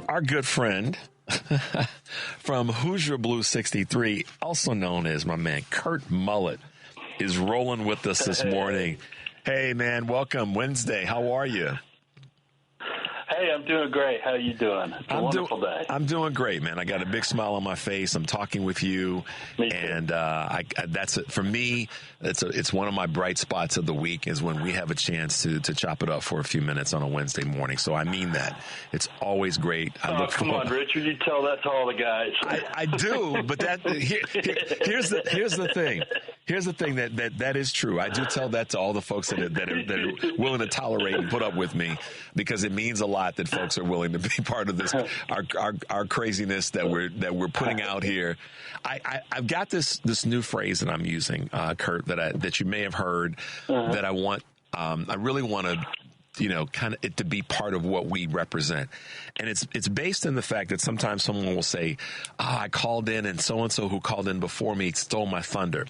Our good friend from HoosierBlue63, also known as my man Kurt Mullett, is rolling with us this morning. Hey, man, welcome Wednesday. How are you? Hey, I'm doing great. How are you doing? It's a wonderful day. I'm doing great, man. I got a big smile on my face. I'm talking with you, Me too. and that's it for me. It's one of my bright spots of the week is when we have a chance to chop it up for a few minutes on a Wednesday morning. So I mean that. It's always great. Come on, Richard. You tell that to all the guys. I do, but here's the thing. Here's the thing that is true. I do tell that to all the folks that are willing to tolerate and put up with me, because it means a lot that folks are willing to be part of this our craziness that we're putting out here. I've got this new phrase that I'm using, Kurt, that you may have heard, that I really want to kind of it to be part of what we represent. And it's based in the fact that sometimes someone will say, I called in and so who called in before me stole my thunder.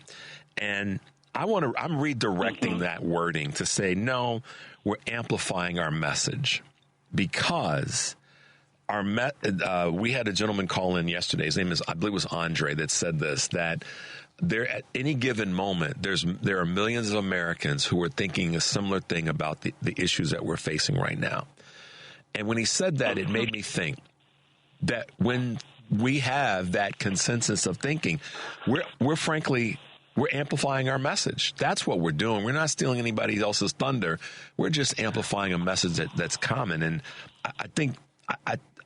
And I'm redirecting that wording to say, no, we're amplifying our message, because we had a gentleman call in yesterday. His name is, I believe it was Andre, that said this, that there at any given moment, there are millions of Americans who are thinking a similar thing about the issues that we're facing right now. And when he said that, it made me think that when we have that consensus of thinking, we're amplifying our message. That's what we're doing. We're not stealing anybody else's thunder. We're just amplifying a message that's common. And I think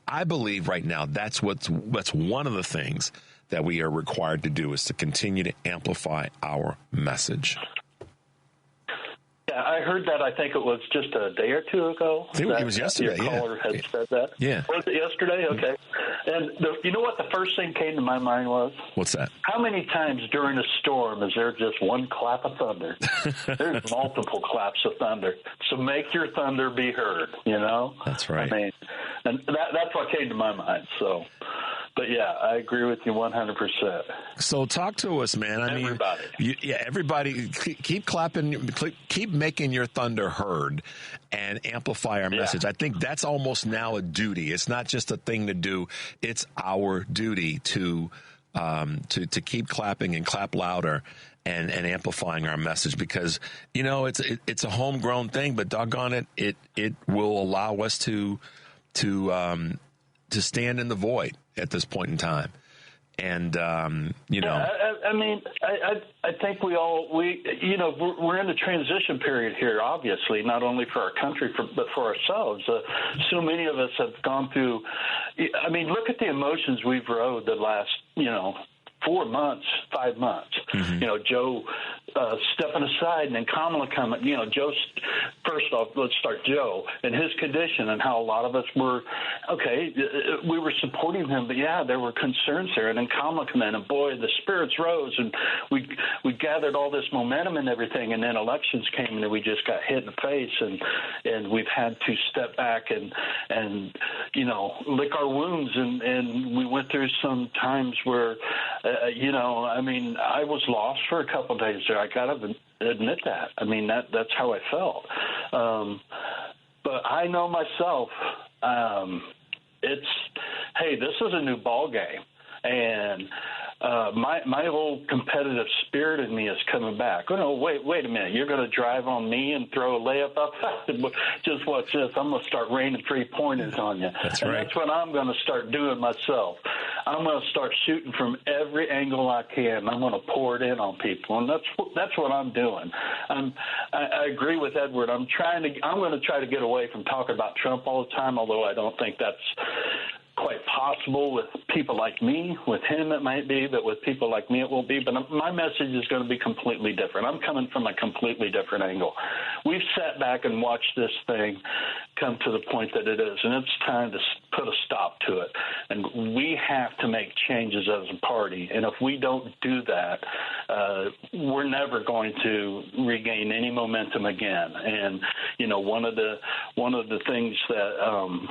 I believe right now that's one of the things that we are required to do, is to continue to amplify our message. Yeah, I heard that. I think it was just a day or two ago. I think it was yesterday. Your caller had said that. Yeah. Was it yesterday? Okay. And you know what the first thing came to my mind was? What's that? How many times during a storm is there just one clap of thunder? There's multiple claps of thunder. So make your thunder be heard, That's right. I mean, and that's what came to my mind. So, but yeah, I agree with you 100%. So talk to us, man. Everybody. Everybody, keep clapping, keep making your thunder heard, and amplify our message. I think that's almost now a duty. It's not just a thing to do. It's our duty to keep clapping and clap louder and amplifying our message, because it's a homegrown thing, but doggone it will allow us to stand in the void at this point in time. And, I mean, I think we're in a transition period here, obviously, not only for our country, but for ourselves. So many of us have gone through, I mean, look at the emotions we've rode the last, 4 months, 5 months. Mm-hmm. Joe stepping aside, and then Kamala coming. Joe. First off, let's start Joe and his condition, and how a lot of us were we were supporting him, but there were concerns there. And then Kamala come in, and boy, the spirits rose, and we gathered all this momentum and everything. And then elections came, and we just got hit in the face, and we've had to step back and lick our wounds, and we went through some times where. I was lost for a couple of days there. I got to admit that. I mean, that's how I felt. But I know myself, this is a new ball game. And my old competitive spirit in me is coming back. Oh, no, wait a minute. You're going to drive on me and throw a layup up? Just watch this. I'm going to start raining three-pointers on you. That's right. That's what I'm going to start doing myself. I'm going to start shooting from every angle I can. I'm going to pour it in on people, and that's what I'm doing. I agree with Edward. I'm going to try to get away from talking about Trump all the time, although I don't think that's quite possible with people like me. With him it might be, but with people like me it won't be. But my message is going to be completely different. I'm coming from a completely different angle. We've sat back and watched this thing come to the point that it is, and it's time to put a stop to it. And we have to make changes as a party. And if we don't do that, we're never going to regain any momentum again. And one of the things that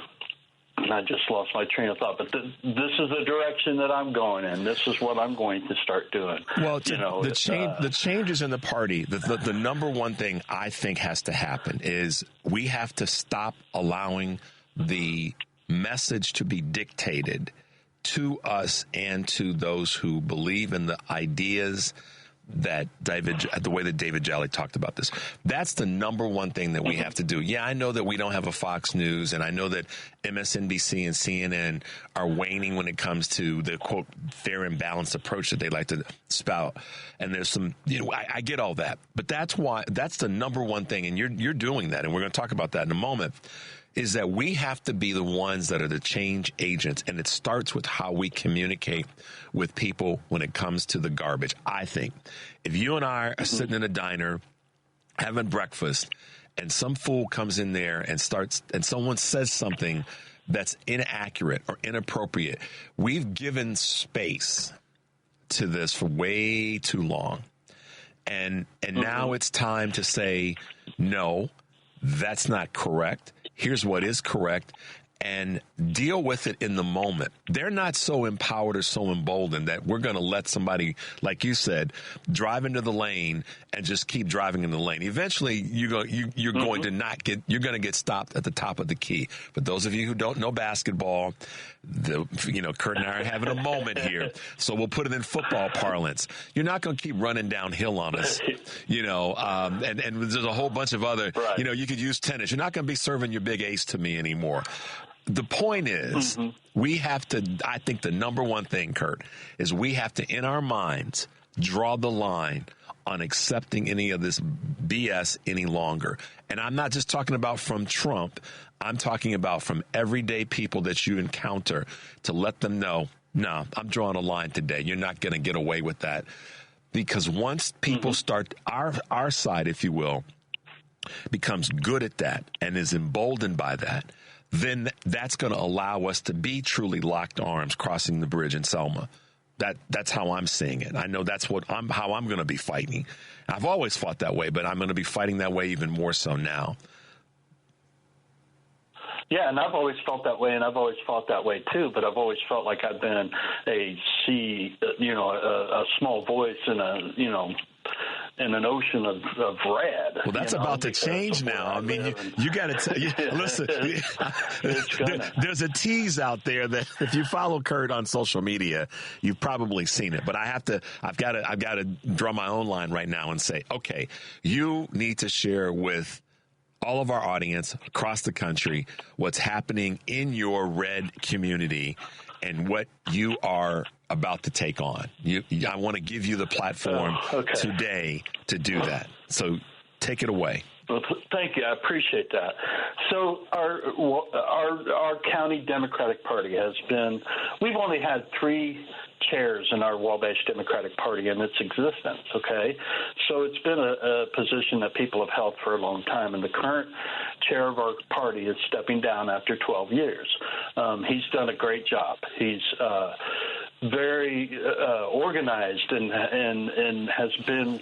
I just lost my train of thought, but this is the direction that I'm going in. This is what I'm going to start doing. Well, the changes in the party, the number one thing I think has to happen is we have to stop allowing the message to be dictated to us and to those who believe in the ideas that the way that David Jolly talked about this. That's the number one thing that we have to do. Yeah, I know that we don't have a Fox News, and I know that MSNBC and CNN are waning when it comes to the, quote, fair and balanced approach that they like to spout. And there's some, I get all that. But that's the number one thing, and you're doing that, and we're going to talk about that in a moment, is that we have to be the ones that are the change agents, and it starts with how we communicate with people when it comes to the garbage. I think if you and I are sitting in a diner having breakfast and some fool comes in there and someone says something that's inaccurate or inappropriate, we've given space to this for way too long. And now it's time to say, no, that's not correct. Here's what is correct, and deal with it in the moment. They're not so empowered or so emboldened that we're going to let somebody, like you said, drive into the lane and just keep driving in the lane. Eventually, you're going to get stopped at the top of the key. But those of you who don't know basketball, Kurt and I are having a moment here, so we'll put it in football parlance. You're not going to keep running downhill on us, and there's a whole bunch of other, right. You could use tennis. You're not going to be serving your big ace to me anymore. The point is, we have to, I think the number one thing, Kurt, is we have to, in our minds, draw the line on accepting any of this BS any longer. And I'm not just talking about from Trump. I'm talking about from everyday people that you encounter, to let them know, no, I'm drawing a line today. You're not going to get away with that. Because once people start, our side, if you will, becomes good at that and is emboldened by that, then that's going to allow us to be truly locked arms crossing the bridge in Selma. That's how I'm seeing it. I know that's how I'm going to be fighting. I've always fought that way, but I'm going to be fighting that way even more so now. Yeah, and I've always felt that way, and I've always fought that way too. But I've always felt like I've been a small voice in in an ocean of red. Well, that's about to change now. I mean, you got to listen. There's a tease out there that if you follow Kurt on social media, you've probably seen it. But I've got to draw my own line right now and say, okay, you need to share with all of our audience across the country what's happening in your red community and what you are about to take on. I want to give you the platform today to do that. So take it away. Well, thank you. I appreciate that. So our county Democratic Party we've only had 3 chairs in our Wabash Democratic Party in its existence, okay? So it's been a position that people have held for a long time, and the current chair of our party is stepping down after 12 years. He's done a great job. He's very organized and has been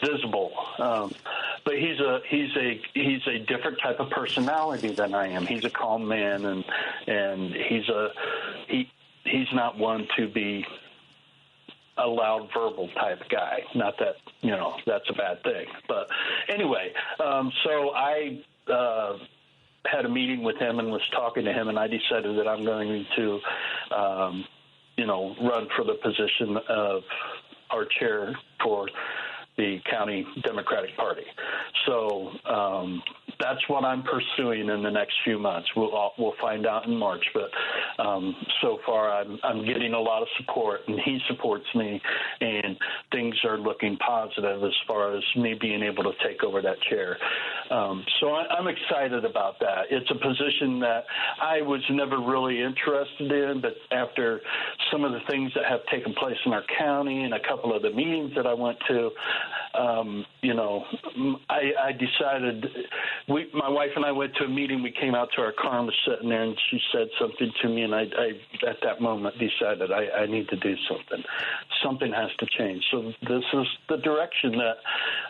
visible. But he's a different type of personality than I am. He's a calm man, and he's not one to be a loud verbal type guy. Not that, that's a bad thing. But anyway, so I had a meeting with him and was talking to him, and I decided that I'm going to, run for the position of our chair for the county Democratic Party. So that's what I'm pursuing in the next few months. We'll find out in March, but so far I'm getting a lot of support, and he supports me, and things are looking positive as far as me being able to take over that chair. So I'm excited about that. It's a position that I was never really interested in, but after some of the things that have taken place in our county and a couple of the meetings that I went to, I decided, my wife and I went to a meeting. We came out to our car and was sitting there, and she said something to me, and I at that moment decided I need to do something. Something has to change. So this is the direction that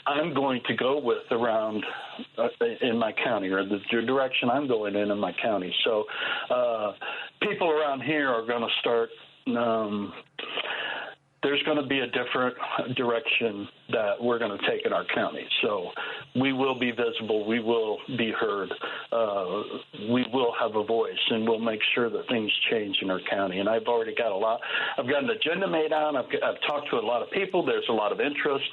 I'm going to go with around in my county, or the direction I'm going in my county. So people around here are going to start there's going to be a different direction that we're going to take in our county. So we will be visible. We will be heard. We will have a voice, and we'll make sure that things change in our county. And I've already got I've got an agenda made out. I've talked to a lot of people. There's a lot of interest.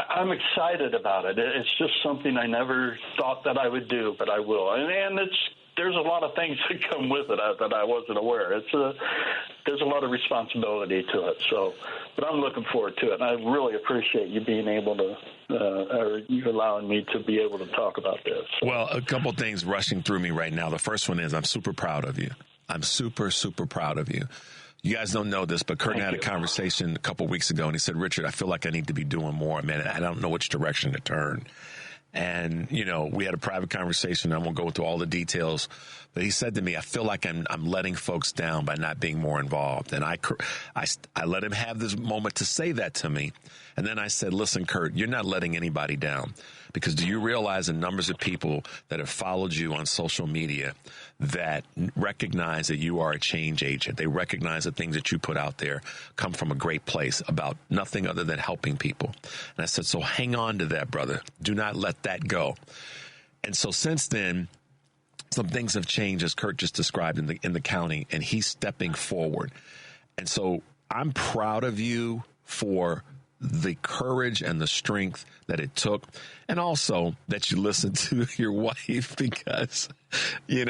I'm excited about it. It's just something I never thought that I would do, but I will. And there's a lot of things that come with it that I wasn't aware. There's a lot of responsibility to it. So, but I'm looking forward to it. And I really appreciate you being able to, or you allowing me to be able to talk about this. Well, a couple things rushing through me right now. The first one is I'm super proud of you. I'm super, super proud of you. You guys don't know this, but Kurt and I had a conversation a couple weeks ago, and he said, Richard, I feel like I need to be doing more, man. I don't know which direction to turn. And, we had a private conversation. I won't go into all the details, but he said to me, I feel like I'm letting folks down by not being more involved. And I let him have this moment to say that to me. And then I said, listen, Kurt, you're not letting anybody down, because do you realize the numbers of people that have followed you on social media that recognize that you are a change agent? They recognize the things that you put out there come from a great place about nothing other than helping people. And I said, so hang on to that, brother. Do not let that go. And so since then, some things have changed, as Kurt just described, in the county, and he's stepping forward. And so I'm proud of you for the courage and the strength that it took, and also that you listened to your wife, because we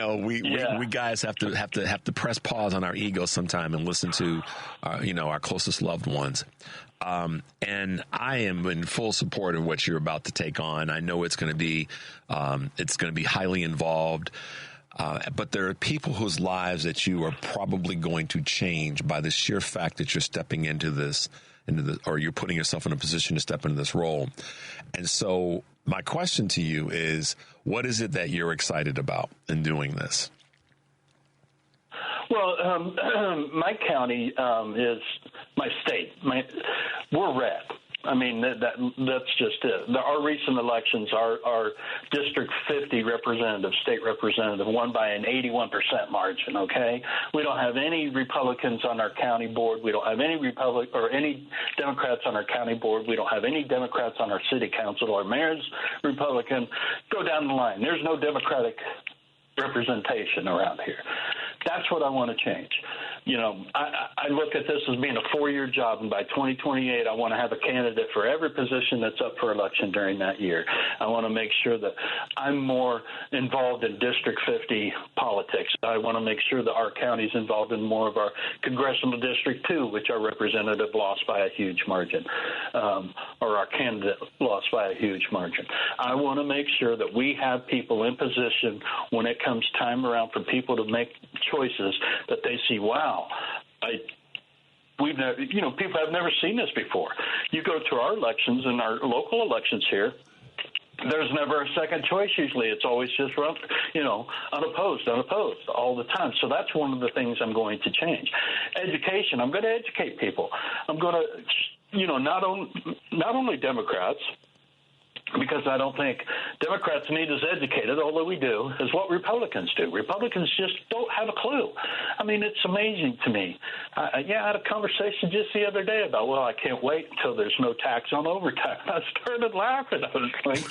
guys have to press pause on our egos sometime and listen to our closest loved ones. And I am in full support of what you're about to take on. I know it's going to be highly involved. But there are people whose lives that you are probably going to change by the sheer fact that you're stepping into this, or you're putting yourself in a position to step into this role. And so my question to you is, what is it that you're excited about in doing this? Well, my county is my state. We're red. I mean, that's just it. Our recent elections, our District 50 representative, state representative, won by an 81% margin, okay? We don't have any Republicans on our county board. We don't have any any Democrats on our county board. We don't have any Democrats on our city council. Our mayor's Republican. Go down the line. There's no Democratic representation around here. That's what I want to change. I look at this as being a 4-year job, and by 2028, I want to have a candidate for every position that's up for election during that year. I want to make sure that I'm more involved in District 50 politics. I want to make sure that our county's involved in more of our Congressional District 2, which our representative lost by a huge margin, or our candidate lost by a huge margin. I want to make sure that we have people in position when it comes time around for people to make choices that they see, wow, people have never seen this before. You go to our elections and our local elections here, there's never a second choice usually. It's always just unopposed all the time. So that's one of the things I'm going to change. Education, I'm going to educate people. I'm going to, not only Democrats, because I don't think Democrats need as educated, although we do, as what Republicans do. Republicans just don't have a clue. I mean, it's amazing to me. I had a conversation just the other day about, I can't wait until there's no tax on overtime. I started laughing. I was like,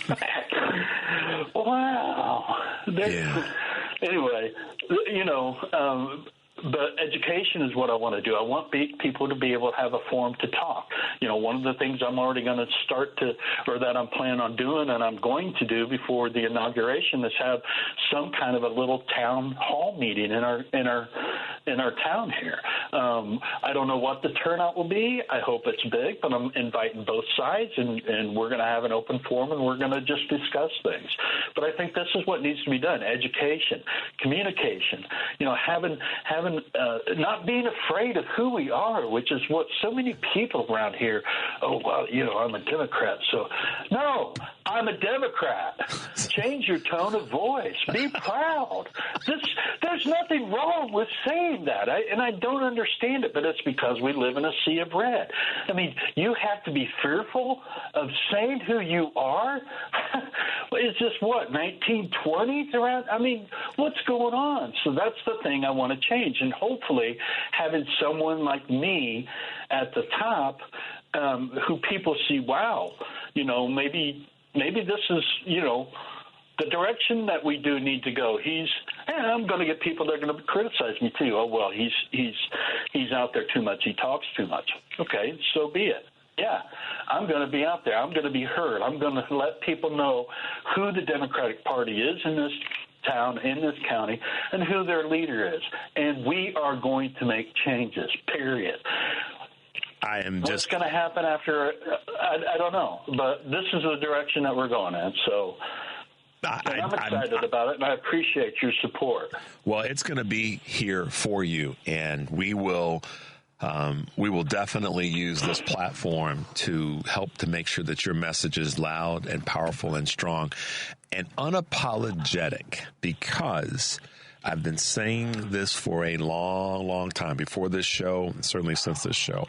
wow. Yeah. Anyway, but education is what I want to do. I want people to be able to have a forum to talk. One of the things I'm already going to that I'm planning on doing, and I'm going to do before the inauguration, is have some kind of a little town hall meeting in our town here. I don't know what the turnout will be. I hope it's big, but I'm inviting both sides, and we're going to have an open forum, and we're going to just discuss things. But I think this is what needs to be done: education, communication. Having not being afraid of who we are, which is what so many people around here. Oh, well, I'm a Democrat, so no, I'm a Democrat. Change your tone of voice. Be proud. There's nothing wrong with saying that. And I don't understand it, but it's because we live in a sea of red. I mean, you have to be fearful of saying who you are? Is this, 1920s around? I mean, what's going on? So that's the thing I want to change. And hopefully having someone like me at the top who people see, wow, maybe this is, the direction that we do need to go. I'm going to get people that are going to criticize me too. Oh, well, he's out there too much. He talks too much. Okay, so be it. Yeah, I'm going to be out there. I'm going to be heard. I'm going to let people know who the Democratic Party is in this town, in this county, and who their leader is. And we are going to make changes, period. What's going to happen after, I don't know. But this is the direction that we're going in. So I'm excited about it, and I appreciate your support. Well, it's going to be here for you, and we will definitely use this platform to help to make sure that your message is loud and powerful and strong and unapologetic, because I've been saying this for a long, long time, before this show, and certainly since this show.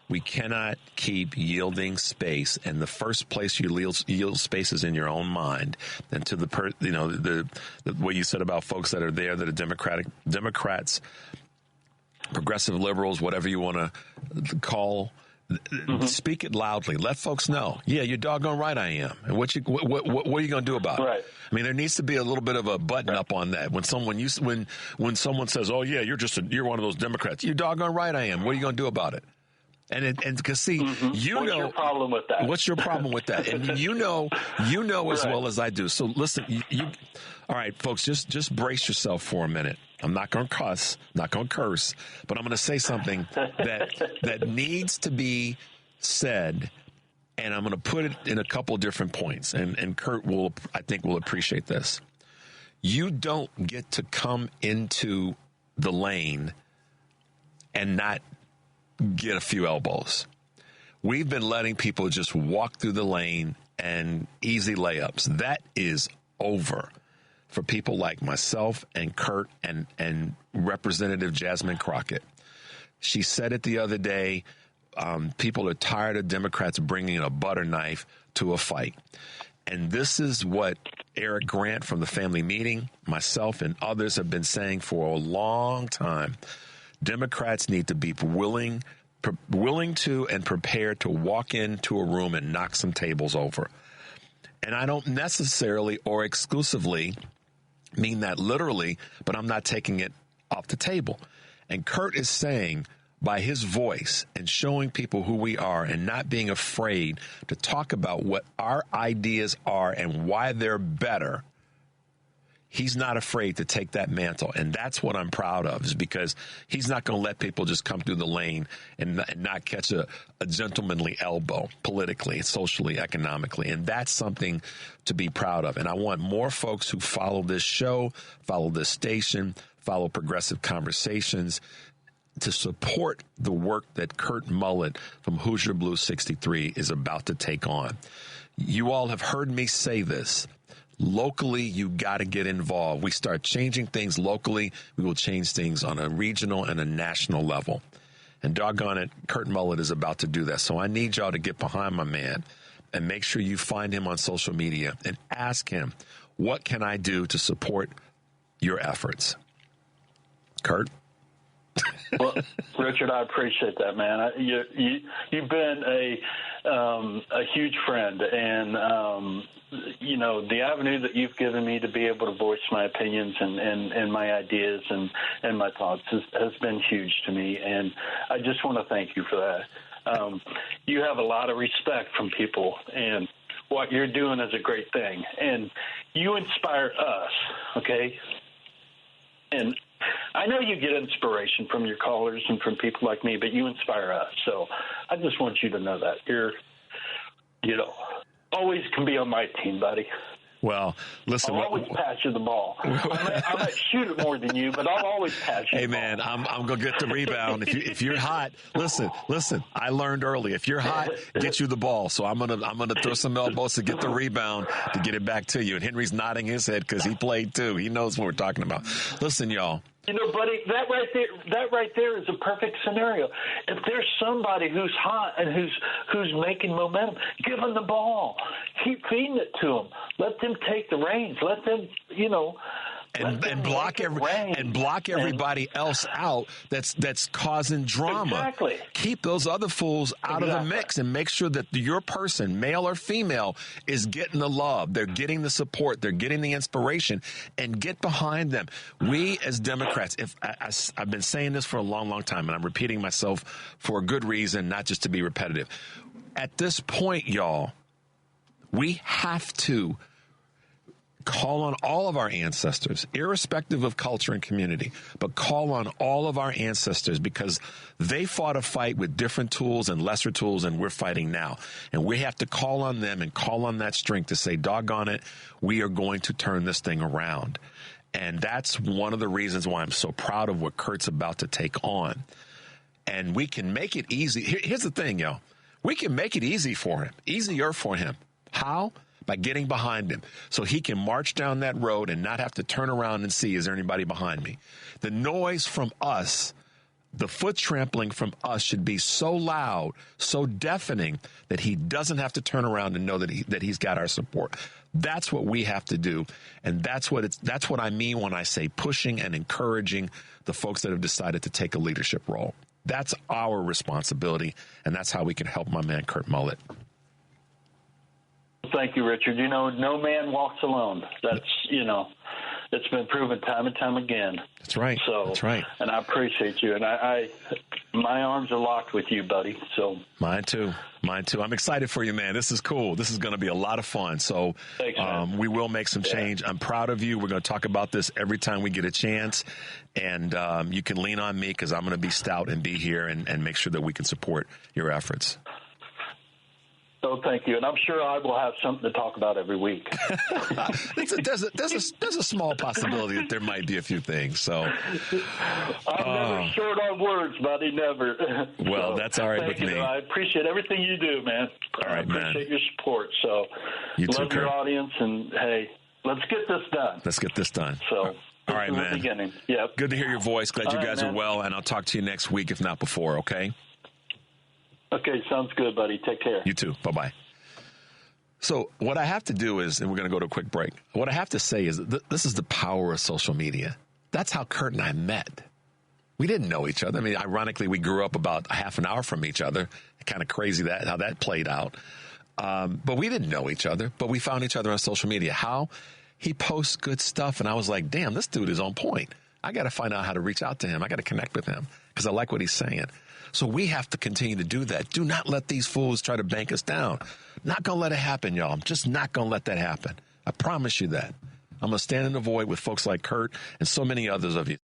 We cannot keep yielding space, and the first place you yield space is in your own mind. And to the what you said about folks that are there that are Democrats, progressive liberals, whatever you want to call, speak it loudly. Let folks know. Yeah, you're doggone right, I am. And what are you going to do about it? Right. I mean, there needs to be a little bit of a button up on that. When someone says, "Oh yeah, you're one of those Democrats," you're doggone right, I am. What are you going to do about it? And because see, what's your problem with that? What's your problem with that? And you know as well as I do. So listen, all right, folks, just brace yourself for a minute. I'm not going to cuss, not going to curse, but I'm going to say something that needs to be said, and I'm going to put it in a couple different points. And Kurt I think will appreciate this. You don't get to come into the lane and not get a few elbows. We've been letting people just walk through the lane and easy layups. That is over for people like myself and Kurt and Representative Jasmine Crockett. She said it the other day. People are tired of Democrats bringing a butter knife to a fight. And this is what Eric Grant from the family meeting, myself and others have been saying for a long time. Democrats need to be willing to and prepared to walk into a room and knock some tables over. And I don't necessarily or exclusively mean that literally, but I'm not taking it off the table. And Kurt is saying, by his voice and showing people who we are and not being afraid to talk about what our ideas are and why they're better, he's not afraid to take that mantle. And that's what I'm proud of, is because he's not going to let people just come through the lane and not catch a gentlemanly elbow politically, socially, economically. And that's something to be proud of. And I want more folks who follow this show, follow this station, follow Progressive Conversations, to support the work that Kurt Mullett from HoosierBlue63 is about to take on. You all have heard me say this. Locally, you got to get involved. We start changing things locally, we will change things on a regional and a national level. And doggone it, Kurt Mullett is about to do that. So I need y'all to get behind my man and make sure you find him on social media and ask him, what can I do to support your efforts? Kurt? Well, Richard, I appreciate that, man. You've been a huge friend, and the avenue that you've given me to be able to voice my opinions and my ideas and my thoughts has been huge to me, and I just want to thank you for that. You have a lot of respect from people, and what you're doing is a great thing, and you inspire us, okay? And I know you get inspiration from your callers and from people like me, but you inspire us. So I just want you to know that you're, always can be on my team, buddy. Well, listen. I'll always pass you the ball. I might shoot it more than you, but I'll always pass you the ball. Hey, man, I'm going to get the rebound. If you're hot, listen, I learned early. If you're hot, get you the ball. So I'm gonna throw some elbows to get the rebound to get it back to you. And Henry's nodding his head because he played too. He knows what we're talking about. Listen, y'all. You know, buddy, that right there is a perfect scenario. If there's somebody who's hot and who's making momentum, give them the ball. Keep feeding it to them. Let them take the reins. Let them, and block everybody else out that's causing drama. Exactly. Keep those other fools out of the mix and make sure that your person, male or female, is getting the love. They're getting the support. They're getting the inspiration, and get behind them. We as Democrats, I've been saying this for a long, long time, and I'm repeating myself for a good reason, not just to be repetitive. At this point, y'all, we have to call on all of our ancestors, irrespective of culture and community, but call on all of our ancestors because they fought a fight with different tools and lesser tools than we're fighting now. And we have to call on them and call on that strength to say, doggone it, we are going to turn this thing around. And that's one of the reasons why I'm so proud of what Kurt's about to take on. And we can make it easy. Here's the thing, y'all. We can make it easier for him. How? By getting behind him so he can march down that road and not have to turn around and see, is there anybody behind me? The noise from us, the foot trampling from us should be so loud, so deafening that he doesn't have to turn around and know that he's got our support. That's what we have to do. And that's what I mean when I say pushing and encouraging the folks that have decided to take a leadership role. That's our responsibility. And that's how we can help my man, Kurt Mullett. Thank you, Richard. No man walks alone. That's, it's been proven time and time again. That's right. That's right. And I appreciate you. And my arms are locked with you, buddy. So Mine too. I'm excited for you, man. This is cool. This is going to be a lot of fun. So thanks, we will make some change. I'm proud of you. We're going to talk about this every time we get a chance. And you can lean on me because I'm going to be stout and be here and make sure that we can support your efforts. Oh, thank you. And I'm sure I will have something to talk about every week. There's a small possibility that there might be a few things. So I'm never short on words, buddy. Never. Well, that's all right with me. I appreciate everything you do, man. All right, man. I appreciate your support. So you too, love your audience. And, hey, let's get this done. So all right, man. The beginning. Yep. Good to hear your voice. Glad you guys are well. And I'll talk to you next week, if not before, okay? Okay, sounds good, buddy. Take care. You too. Bye-bye. So what I have to do is, and we're going to go to a quick break, what I have to say is this is the power of social media. That's how Kurt and I met. We didn't know each other. I mean, ironically, we grew up about a half an hour from each other. Kind of crazy how that played out. But we didn't know each other, but we found each other on social media. How? He posts good stuff, and I was like, damn, this dude is on point. I got to find out how to reach out to him. I got to connect with him because I like what he's saying. So we have to continue to do that. Do not let these fools try to bank us down. Not going to let it happen, y'all. I'm just not going to let that happen. I promise you that. I'm going to stand in the void with folks like Kurt and so many others of you.